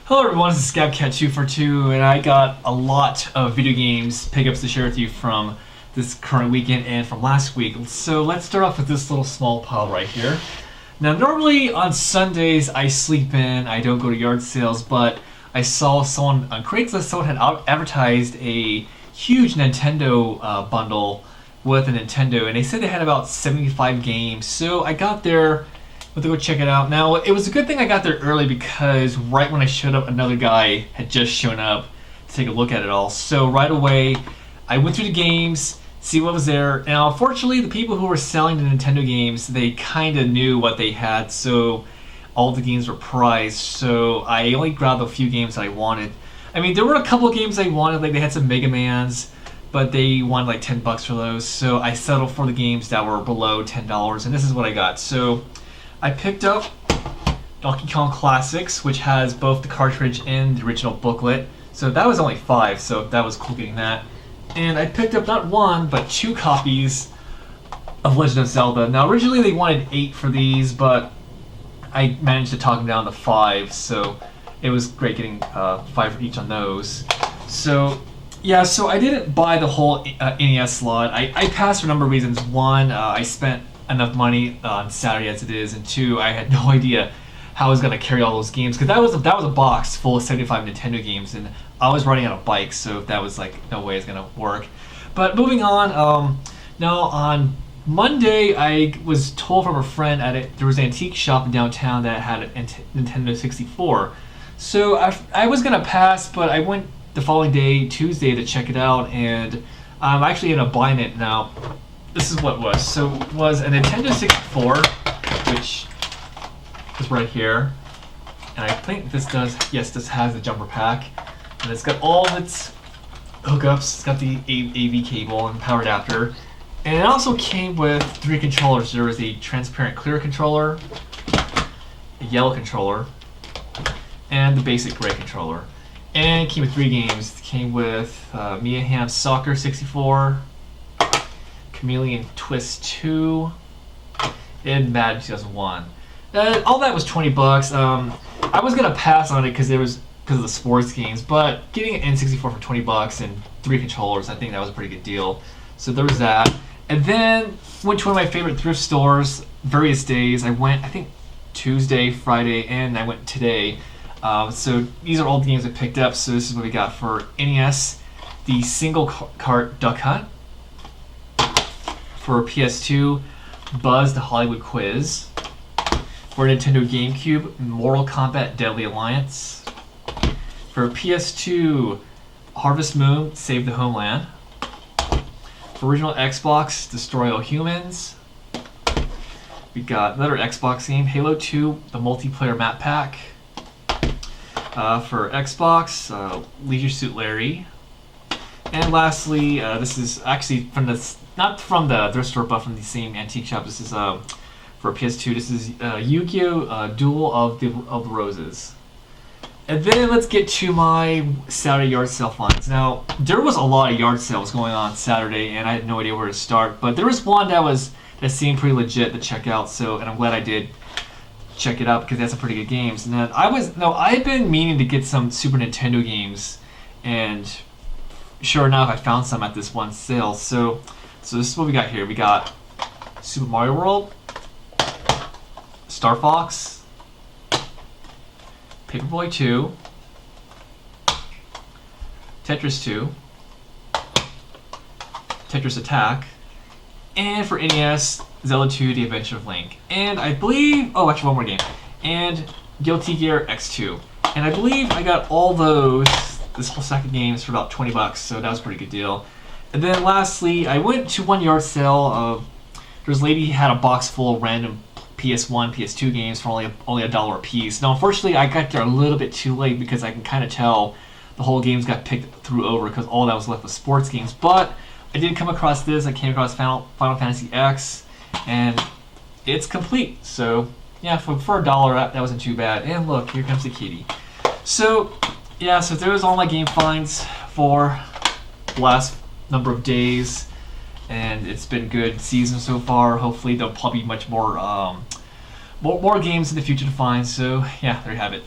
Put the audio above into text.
Hello everyone, this is ScabCat242, and I got a lot of video games pickups to share with you from this current weekend and from last week. So let's start off with this little small pile right here. Now normally on Sundays I sleep in, I don't go to yard sales, but I saw someone on Craigslist, someone had advertised a huge Nintendo bundle with a Nintendo, and they said they had about 75 games. So I got there, went to go check it out. Now, it was a good thing I got there early because right when I showed up, another guy had just shown up to take a look at it all. So right away, I went through the games, see what was there. Now, unfortunately, the people who were selling the Nintendo games, they kind of knew what they had, so all the games were priced. So I only grabbed a few games that I wanted. I mean, there were a couple of games I wanted, like they had some Mega Mans, but they wanted like $10 for those. So I settled for the games that were below $10, and this is what I got. So I picked up Donkey Kong Classics, which has both the cartridge and the original booklet. So that was only $5, so that was cool getting that. And I picked up not one, but 2 copies of Legend of Zelda. Now originally they wanted 8 for these, but I managed to talk them down to 5, so it was great getting 5 for each on those. So yeah, so I didn't buy the whole NES slot. I passed for a number of reasons. One, I spent enough money on Saturday as it is, and 2, I had no idea how I was going to carry all those games, because that was a box full of 75 Nintendo games, and I was riding on a bike, so that was like no way it's going to work. But moving on, now on Monday I was told from a friend there was an antique shop in downtown that had a Nintendo 64. So I was going to pass, but I went the following day, Tuesday, to check it out, and I'm actually ended up buying it. Now this is what it was. So it was a Nintendo 64, which is right here. And I think this has the jumper pack. And it's got all of its hookups. It's got the AV cable and power adapter. And it also came with 3 controllers. There was a transparent clear controller, a yellow controller, and the basic gray controller. And it came with 3 games. It came with Mia Hamm's Soccer 64, Chameleon Twist 2, and Madden 2001. All that was $20. I was gonna pass on it because of the sports games, but getting an N64 for $20 and 3 controllers, I think that was a pretty good deal. So there was that. And then went to one of my favorite thrift stores various days. I went, I think, Tuesday, Friday, and I went today. So these are all the games I picked up. So this is what we got for NES: the single cart Duck Hunt. For PS2, Buzz the Hollywood Quiz. For Nintendo GameCube, Mortal Kombat Deadly Alliance. For PS2, Harvest Moon Save the Homeland. For original Xbox, Destroy All Humans. We got another Xbox game, Halo 2, the multiplayer map pack. For Xbox, Leisure Suit Larry. And lastly, this is actually not from the thrift store, but from the same antique shop. This is for PS2. This is Yu-Gi-Oh! Duel of the Roses. And then let's get to my Saturday yard sale finds. Now, there was a lot of yard sales going on Saturday, and I had no idea where to start. But there was one that seemed pretty legit to check out. So, and I'm glad I did check it out because they had some pretty good games. And then I've been meaning to get some Super Nintendo games, and sure enough, I found some at this one sale. So this is what we got here. We got Super Mario World, Star Fox, Paperboy 2, Tetris 2, Tetris Attack, and for NES, Zelda 2: The Adventure of Link. And I believe, actually one more game, and Guilty Gear X2. And I believe I got all this whole stack of games for about $20, so that was a pretty good deal. And then lastly, I went to one yard sale. There's a lady who had a box full of random PS1, PS2 games for only $1 a piece. Now, unfortunately, I got there a little bit too late because I can kind of tell the whole games got picked through over because all that was left was sports games. But I did come across this. I came across Final Fantasy X, and it's complete. So yeah, for $1, that wasn't too bad. And look, here comes the kitty. So yeah, so there was all my game finds for the last number of days, and it's been a good season so far. Hopefully there'll probably be much more games in the future to find. So yeah, there you have it.